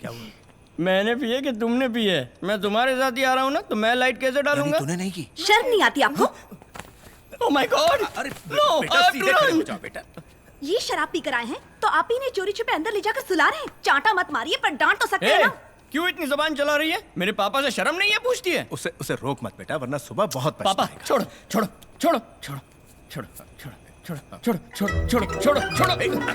क्या हुआ? मैंने पिए कि तुमने पिए? मैं तुम्हारे साथ ही आ रहा हूँ ना, तो मैं लाइट कैसे डालूंगा? तूने नहीं की। शर्म नहीं आती आपको? ओह माय गॉड! अरे नो, बेटा, आई हैव सीधे टू खड़े हो रन। जाओ बेटा। ये शराब पी कर आए हैं तो आप ही ने चोरी छुपे अंदर ले जाकर सुला रहे हैं। चांटा मत मारिए, पर डांट तो सकते हैं ए, ना। क्यों इतनी जबान चला रही है? मेरे पापा से शर्म नहीं है पूछती है? उसे उसे रोक मत बेटा, वरना सुबह बहुत पापा पछताएगा। छोड़ो छोड़ो छोड़ो छोड़ो छोड़ो छोड़ो छोड़ो छोड़ो छोड़ो छोड़ो छोड़ो छोड़ो।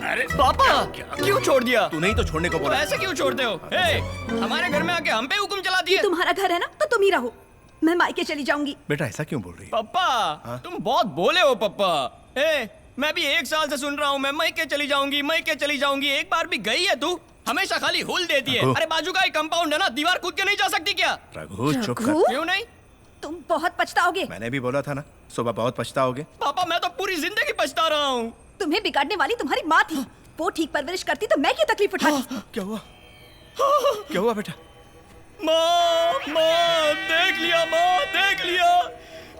अरे पापा क्यों छोड़ दिया? तू नहीं तो छोड़ने को तो बोला। ऐसे क्यों छोड़ते हो? ए, हमारे घर में आके हम पे हुक्म चला दिए। तुम्हारा घर है ना, तो तुम ही रहो। मैं मायके चली जाऊंगी। बेटा ऐसा क्यों बोल रही है? पापा तुम बहुत बोले हो पापा। ए, मैं भी 1 साल से सुन रहा हूँ मैं मायके चली जाऊंगी, मायके चली जाऊंगी। एक बार भी गई है तू? हमेशा खाली हुल देती है। रघु। अरे बाजू का एक कंपाउंड है ना, दीवार कूद के नहीं जा सकती क्या? रघु चुप रघु? कर। क्यों नहीं? तुम बहुत पछताओगे। मैंने भी बोला था ना, सुबह बहुत पछताओगे। पापा मैं तो पूरी जिंदगी पछता रहा हूँ। तुम्हें बिगाड़ने वाली तुम्हारी माँ थी। वो ठीक परवरिश करती तो मैं क्यों तकलीफ उठाती? क्या हुआ? क्या हुआ बेटा? माँ माँ देख लिया, माँ देख लिया।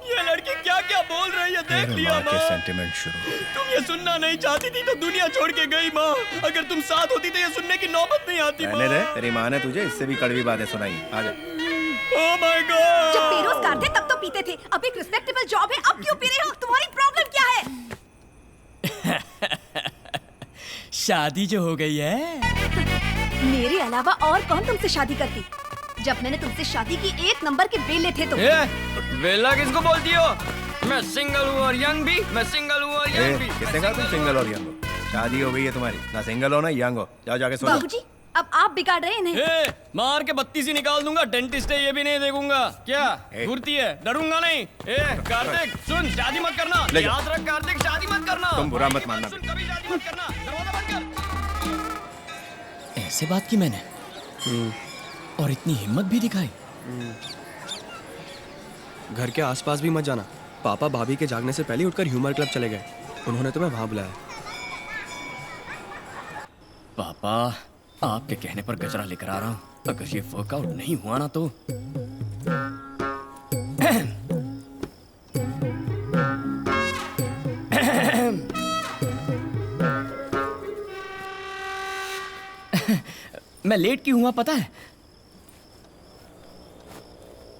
ये लड़की क्या क्या बोल रही है, देख लिया माँ के माँ। सेंटिमेंट शुरू हो गए। तुम ये सुनना नहीं चाहती थी तो दुनिया छोड़ के गई माँ। अगर तुम साथ होती तो ये सुनने की नौबत नहीं आती माँ। रहने दे, तेरी माँ ने तुझे इससे भी कड़वी बातें सुनाई। आजा। ओह माय गॉड! जब बेरोजगार थे तब तो पीते थे, अब एक रिस्पेक्टेबल जॉब है, अब क्यों पी रहे हो? तुम्हारी प्रॉब्लम क्या है? शादी जो हो गई है। मेरे अलावा और कौन तुमसे शादी करती? जब मैंने तुमसे शादी की 1 नंबर के बेले थे तुम। वेला किसको बोलती हो? मैं सिंगल हूँ और यंग भी। मैं सिंगल हूँ और यंग भी। किसने कहा तुम सिंगल और यंग हो? शादी हो गई है तुम्हारी, ना सिंगल हो ना यंग हो। जाओ जाके सो जाओ। बाबूजी, अब आप बिगाड़ रहे हैं इन्हें। मार के 32 ही निकाल दूंगा। डेंटिस्ट है ये भी नहीं देखूंगा। क्या घूरती है? डरूंगा नहीं। कार्तिक सुन, शादी मत करना। ले जाओ। याद रख कार्तिक, शादी मत करना। तुम बुरा मत भाई की मानना। सुन, कभी शादी मत करना। दरवाजा बंद कर। ऐसे बात की मैंने और इतनी हिम्मत भी दिखाई। घर के आसपास भी मत जाना। पापा भाभी के जागने से पहले उठकर ह्यूमर क्लब चले गए। उन्होंने तुम्हें वहां बुलाया। पापा आपके कहने पर गजरा लेकर आ रहा हूँ। अगर ये वर्कआउट नहीं हुआ ना तो मैं लेट क्यों हुआ पता है?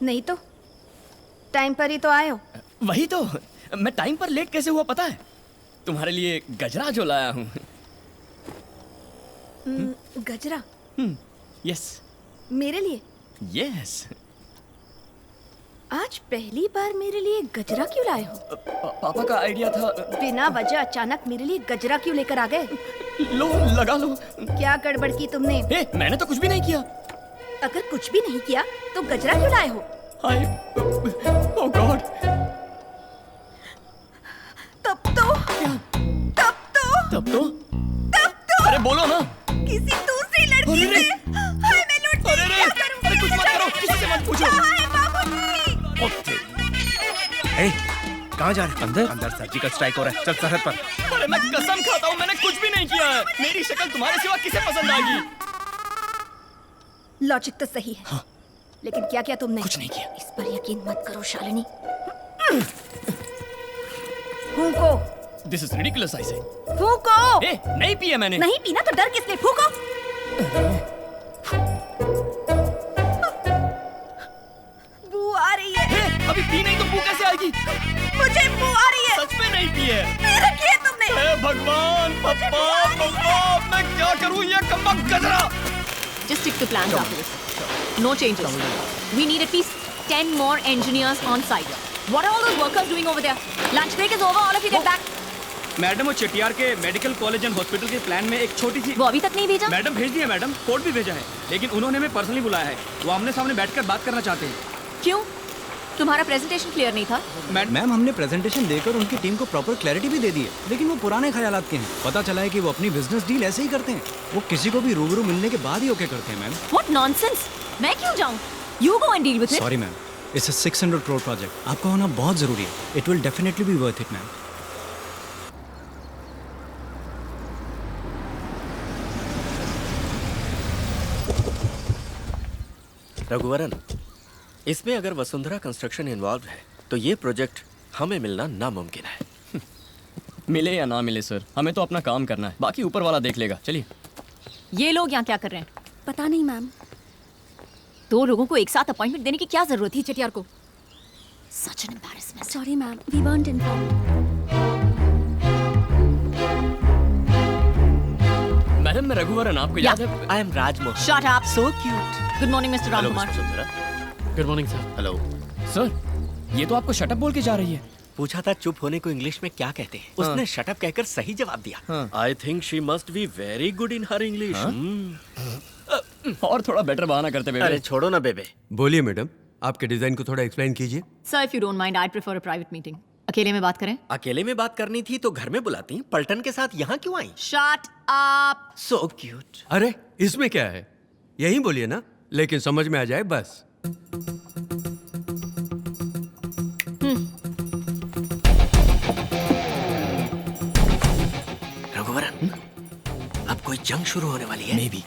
नहीं तो टाइम पर ही तो आए हो। वही तो, मैं टाइम पर लेट कैसे हुआ पता है? तुम्हारे लिए गजरा जो लाया हूँ। गजरा? यस मेरे लिए? यस। आज पहली बार मेरे लिए गजरा क्यों लाए हो? पापा का आइडिया था। बिना वजह अचानक मेरे लिए गजरा क्यों लेकर आ गए? लो लगा लो। क्या गड़बड़ की तुमने? मैंने तो कुछ भी नहीं किया। अगर कुछ भी नहीं किया तो गजरा क्यों लाए हो? हाय ओह गॉड। तब तो तब तो अरे बोलो ना। किसी दूसरी लड़की अरे से। हाय मैं लूट गई, अरे क्या करूंगी? अरे कुछ मत करो, किसी से मत पूछो। हाय बाबूजी। ए, कहाँ जा रहे? अंदर अंदर सर्जिकल स्ट्राइक हो रहा है। चल सरहद पर। अरे मैं कसम खाता हूँ मैंने कुछ भी नहीं किया है। मेरी शक्ल तुम्हारे सिवा किसे पसंद आएगी? लॉजिक तो सही है। हाँ। लेकिन क्या किया तुमने? कुछ नहीं किया। इस पर यकीन मत करो शालिनी। फूंको। This is ridiculous I say. फूंको। नहीं पिया मैंने। नहीं पीना तो डर किसने? फूंको। बू आ रही है। अभी पी नहीं तो बू कैसे आएगी? मुझे बू आ रही है। सच में नहीं पिए। मेरा किया तुमने। हे भगवान पप्पा पप्पा मैं क्या करूं? ये कमबख्त गजरा। Just stick to plans after this. No changes. We need at least 10 more engineers on site. What are all those workers doing over there? Lunch break is over. All of you get back. Madam वो चटियार के medical college and hospital के plan में एक छोटी सी। वो अभी तक नहीं भेजा? मैडम भेज दिया मैडम, कोड भी भेजा है, लेकिन उन्होंने हमें पर्सनली बुलाया है। वो आमने सामने बैठकर बात करना चाहते हैं। क्यों? तुम्हारा प्रेजेंटेशन क्लियर नहीं था? मैम हमने प्रेजेंटेशन देकर उनकी टीम को प्रॉपर क्लैरिटी भी दे दी है, लेकिन वो पुराने ख्यालात के हैं। पता चला है कि वो अपनी बिजनेस डील ऐसे ही करते हैं। वो किसी को भी रूबरू मिलने के बाद ही ओके करते हैं मैम। What nonsense? मैं क्यों जाऊँ? You go and deal with it. Sorry ma'am, it's a 600 crore project. आपका होना बहुत जरूरी है। It will definitely be worth it ma'am. Raghuvaran, इसमें अगर वसुंधरा कंस्ट्रक्शन इन्वॉल्व है तो ये प्रोजेक्ट हमें मिलना नामुमकिन है। मिले या ना मिले सर, हमें तो अपना काम करना है, बाकी ऊपर वाला देख लेगा। चलिए। ये लोग यहाँ क्या कर रहे हैं? पता नहीं मैम। 2 लोगों को एक साथ अपॉइंटमेंट देने की क्या जरूरत थी चटियार को? Such an embarrassment. Sorry ma'am, we weren't informed. Madam मैं रघुवरन, आपको याद है? I am Rajmohan. Shut up. So cute. Good morning, Mr. Hello Ramkumar. Mister Vasundhara. Good morning sir. Hello. Sir ये तो आपको शटअप बोल के जा रही है। पूछा था चुप होने को इंग्लिश में क्या कहते हैं, उसने शटअप कहकर सही जवाब दिया। I think she must be very good in her English. और थोड़ा बेटर बहाना करते अरे बेबे। छोड़ो ना बेबे। बोलिए मैडम, आपके डिजाइन को थोड़ा एक्सप्लेन कीजिए। Sir, if you don't mind, I'd prefer a private meeting. अकेले में बात करें? अकेले में बात करनी थी तो घर में बुलाती, पलटन के साथ यहाँ क्यों आई? Shut up. So cute. अरे इसमें क्या है, यही बोलिए ना, लेकिन समझ में आ जाए बस। रघुवरन, अब कोई जंग शुरू होने वाली है। Maybe.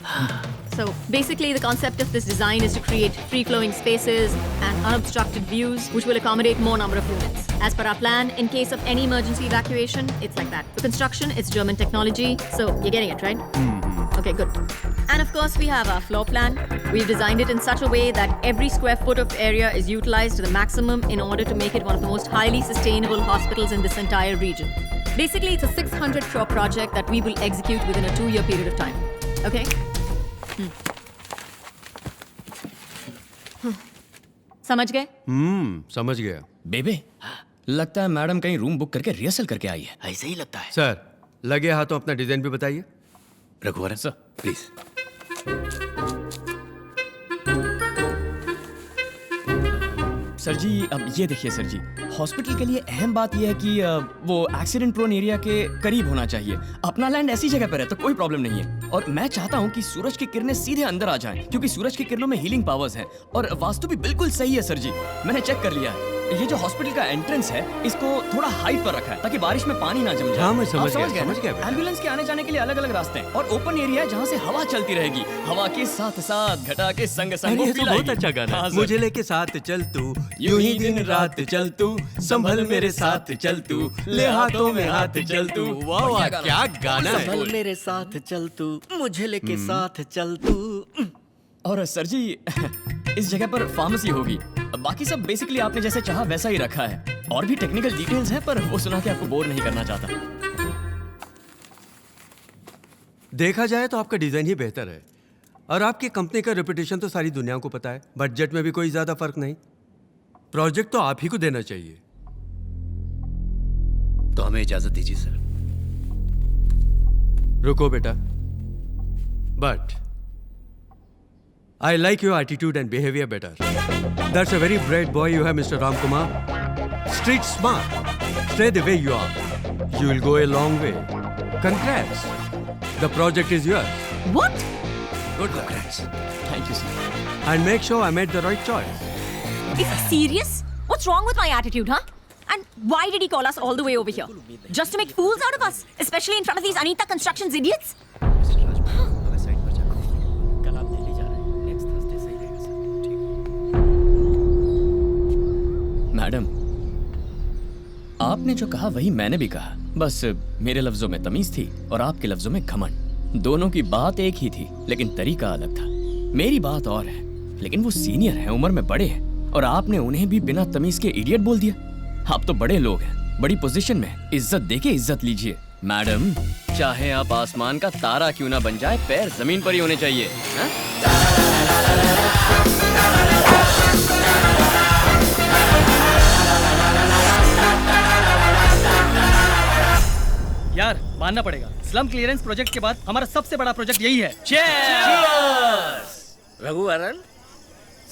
So basically, the concept of this design is to create free-flowing spaces and unobstructed views, which will accommodate more number of units. As per our plan, in case of any emergency evacuation, it's like that. The construction, it's German technology, so you're getting it, right? Okay, good. And of course, we have our floor plan. We've designed it in such a way that every square foot of area is utilized to the maximum in order to make it one of the most highly sustainable hospitals in this entire region. Basically, it's a 600 crore project that we will execute within a 2-year period of time. Okay? समझ गए? समझ गया। बेबे लगता है madam कहीं room book करके rehearsal करके आई है। ऐसे ही लगता है। सर, लगे हाथों अपना डिजाइन भी बताइए। Raghuvaran sir please. सर जी अब ये देखिए सर जी, हॉस्पिटल के लिए अहम बात यह है कि वो एक्सीडेंट प्रोन एरिया के करीब होना चाहिए। अपना लैंड ऐसी जगह पर है तो कोई प्रॉब्लम नहीं है। और मैं चाहता हूँ कि सूरज की किरणें सीधे अंदर आ जाएं, क्योंकि सूरज की किरणों में हीलिंग पावर्स हैं। और वास्तु भी बिल्कुल सही है सर जी, मैंने चेक कर लिया है। ये जो हॉस्पिटल का एंट्रेंस है इसको थोड़ा हाइट पर रखा है ताकि बारिश में पानी ना जम जाए। हाँ, मैं आप समझ गए ना? गया बेटा। एम्बुलेंस के आने जाने के लिए अलग अलग रास्ते हैं और ओपन एरिया है जहाँ से हवा चलती रहेगी। हवा के साथ साथ घटा के संग संग वो ये तो feel बहुत आएगी। अच्छा गाना हाँ, है। सर। मुझे लेके साथ चल तू, यूं ही दिन रात चल तू, संभल मेरे साथ चल तू, ले हाथों में हाथ चल तू। वाह वाह, क्या गाना है। संभल मेरे साथ चल तू, मुझे लेके साथ चल तू। और सर जी इस जगह पर फार्मेसी होगी। बाकी सब बेसिकली आपने जैसे चाहा वैसा ही रखा है। और भी टेक्निकल डिटेल्स हैं पर वो सुना के आपको बोर नहीं करना चाहता। देखा जाए तो आपका डिजाइन ही बेहतर है, और आपकी कंपनी का रेपुटेशन तो सारी दुनिया को पता है। बजट में भी कोई ज्यादा फर्क नहीं। प्रोजेक्ट तो आप ही को देना चाहिए। तो हमें इजाजत दीजिए सर। रुको बेटा, but I like your attitude and behavior better. That's a very bright boy you have, Mr. Ramkumar. Street smart. Stay the way you are. You will go a long way. Congrats. The project is yours. What? Good congrats. Thank you sir. And make sure I made the right choice. Is he serious? What's wrong with my attitude, huh? And why did he call us all the way over here? Just to make fools out of us? Especially in front of these Anita Constructions idiots? कल आप दिल्ली जा रहे हैं, next Thursday सही रहेगा sir. ठीक। Madam आपने जो कहा वही मैंने भी कहा, बस मेरे लफ्जों में तमीज थी और आपके लफ्जों में घमंड। दोनों की बात एक ही थी लेकिन तरीका अलग था। मेरी बात और है लेकिन वो सीनियर है, उम्र में बड़े हैं, और आपने उन्हें भी बिना तमीज के इडियट बोल दिया। आप तो बड़े लोग हैं, बड़ी पोजीशन में, इज्जत देके इज्जत लीजिए। मैडम चाहे आप आसमान का तारा क्यों ना बन जाए, पैर जमीन पर ही होने चाहिए। हा? यार मानना पड़ेगा, स्लम क्लियरेंस प्रोजेक्ट के बाद हमारा सबसे बड़ा प्रोजेक्ट यही है। रघुवरन,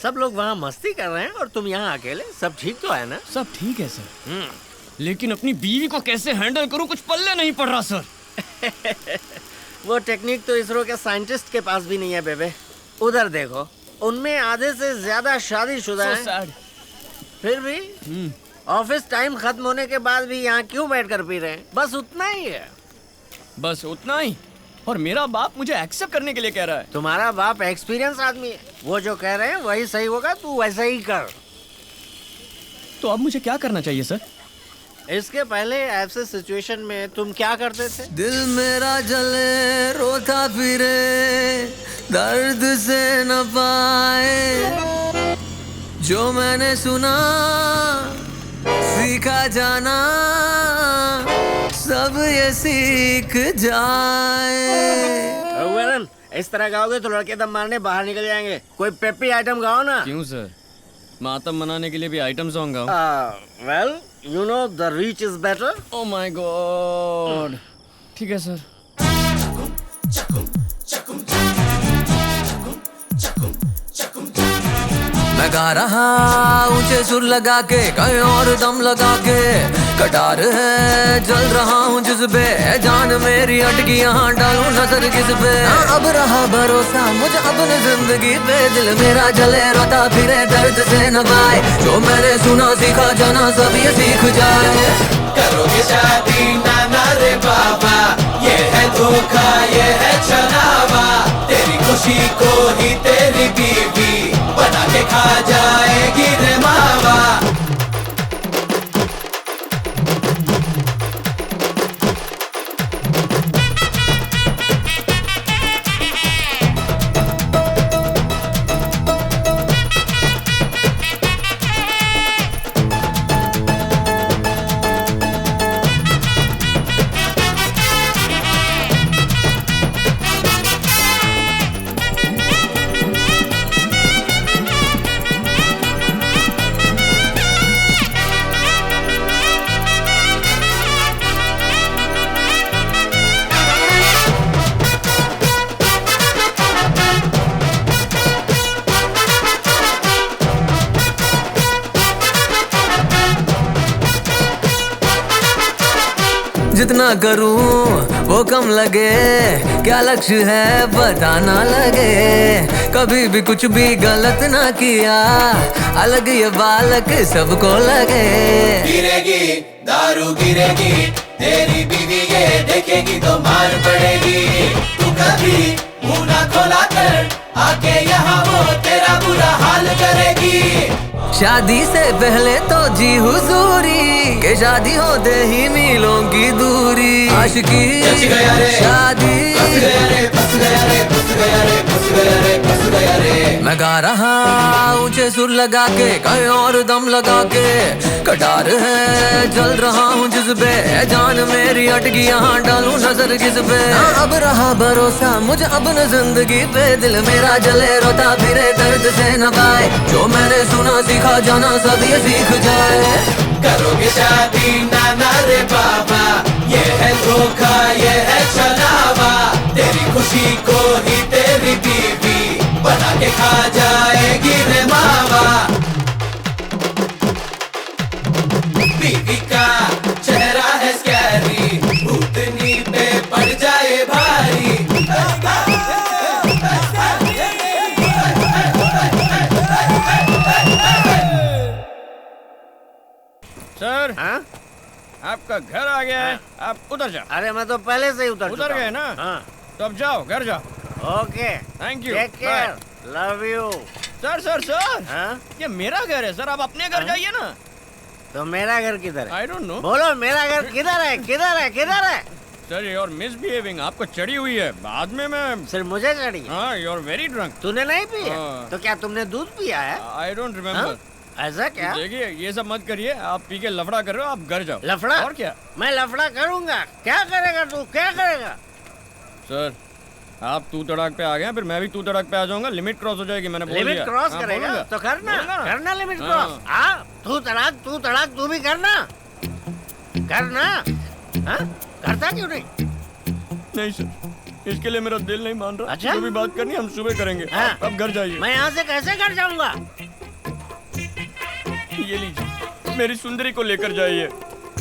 सब लोग वहाँ मस्ती कर रहे हैं और तुम यहाँ अकेले। सब ठीक तो है ना? सब ठीक है सर, लेकिन अपनी बीवी को कैसे हैंडल करूं कुछ पल्ले नहीं पड़ रहा सर। वो टेक्निक तो इसरो के साइंटिस्ट के पास भी नहीं है बेबे। उधर देखो, उनमें आधे से ज्यादा शादीशुदा So हैं। sad. फिर भी ऑफिस टाइम खत्म होने के बाद भी यहाँ क्यों बैठकर पी रहे हैं? बस उतना ही है। बस उतना ही? और मेरा बाप मुझे एक्सेप्ट करने के लिए कह रहा है। तुम्हारा बाप एक्सपीरियंस आदमी है, वो जो कह रहे हैं वही सही होगा, तू वैसा ही कर। तो अब मुझे क्या करना चाहिए सर? इसके पहले ऐसे सिचुएशन में तुम क्या करते थे? दिल मेरा जले रोता फिरे दर्द से न पाए, जो मैंने सुना सीखा जाना सब ये सीख जाए। रघुवरन, इस तरह गाओगे तो लड़के दम मारने बाहर निकल जाएंगे। कोई पेपी आइटम गाओ ना। क्यों सर, मातम मनाने के लिए भी आइटम सॉन्ग गाऊं? Well you know the reach is better. Oh my god, ठीक है सर। मैं गा रहा ऊंचे सुर लगा के, कहीं और दम लगा के, कटार है जल रहा हूँ जिसपे, जान मेरी अटकी यहाँ डालूं नजर किस पे। अब रहा भरोसा मुझे अपनी जिंदगी पे, दिल मेरा जले रोता फिरे दर्द से न पाए, जो मैंने सुना सीखा जाना सब ये सीख जाए। करोगे शादी नाना रे बाबा, ये है धोखा ये है छलावा, तेरी खुशी को ही तेरी बीवी बना के खा जाएगी रे मावा। जितना करूं वो कम लगे, क्या लक्ष्य है पता ना लगे, कभी भी कुछ भी गलत ना किया, अलग ये बालक सबको लगे। गिरेगी दारू गिरेगी, तेरी बीवी ये देखेगी तो मार पड़ेगी, तू कभी मुंह ना खोला कर, आके यहाँ वो तेरा बुरा हाल करेगी। शादी से पहले तो जी हुजूरी, के शादी होते ही मीलों की दूरी, आशिकी शादी मैं गा रहा ऊंचे सुर लगा के, कहीं और दम लगा के, कटार है जल रहा हूँ जिसपे, जान मेरी अटकी यहाँ डालूं नजर किस पे। अब रहा भरोसा मुझे अपने जिंदगी पे, दिल मेरा जले रोता फिरे दर्द से न पाए, जो मैंने सुना सीखा जाना सब ये सीख जाए। करोगे शादी नाना रे बाबा, ये है धोखा ये है छलावा, तेरी खुशी को ही तेरी बीवी बना के खा जाएगी रे मावा। बीवी का चेहरा है स्कैरी, भूतनी पे पड़ जाए भारी। सर आपका घर आ गया है, आप उधर जाओ। अरे मैं तो पहले से ही उतर गए ना? हाँ। तो अब जाओ घर जाओ। Okay thank you, take care, love you. Sir sir sir, ये मेरा घर है सर, आप अपने घर जाइए ना। तो मेरा घर किधर है? I don't know. बोलो मेरा घर किधर है किधर है किधर है? सर यू आर मिसबिहेविंग, आपको चढ़ी हुई है, बाद में मैं। सिर्फ मुझे चढ़ी? हाँ, यू आर वेरी ड्रंक। तूने नहीं पिया? तो क्या तुमने दूध पिया है? I don't remember. ऐसा क्या? देखिए ये सब मत करिए, आप पी के लफड़ा कर रहे हो, आप घर जाओ। लफड़ा? और क्या? मैं लफड़ा करूंगा? क्या करेगा तू, क्या करेगा? सर आप तू तड़ाक पे आ गए, फिर मैं भी तू तड़ाक पे आ जाऊंगा, लिमिट क्रॉस हो जाएगी, मैंने बोल दिया। लिमिट क्रॉस करेगा तो करना, करना लिमिट क्रॉस। हाँ तू तड़ाक तू भी करना, करना। हाँ करता क्यों नहीं? नहीं सर, इसके लिए मेरा दिल नहीं मान रहा। अच्छा? जो भी बात करनी हम सुबह करेंगे। हाँ। अब घर जाइए। मैं यहाँ से कैसे घर जाऊंगा? ये लीजिए, मेरी सुंदरी को लेकर जाइए।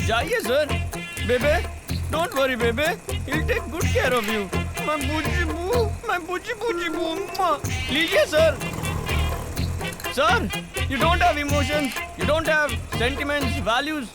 जाइए सर। बेबे डोंट वरी बेबे, he'll take good care of you। मैं बूची बू। लीजिए sir. Sir, you don't have emotions, you don't have sentiments, values,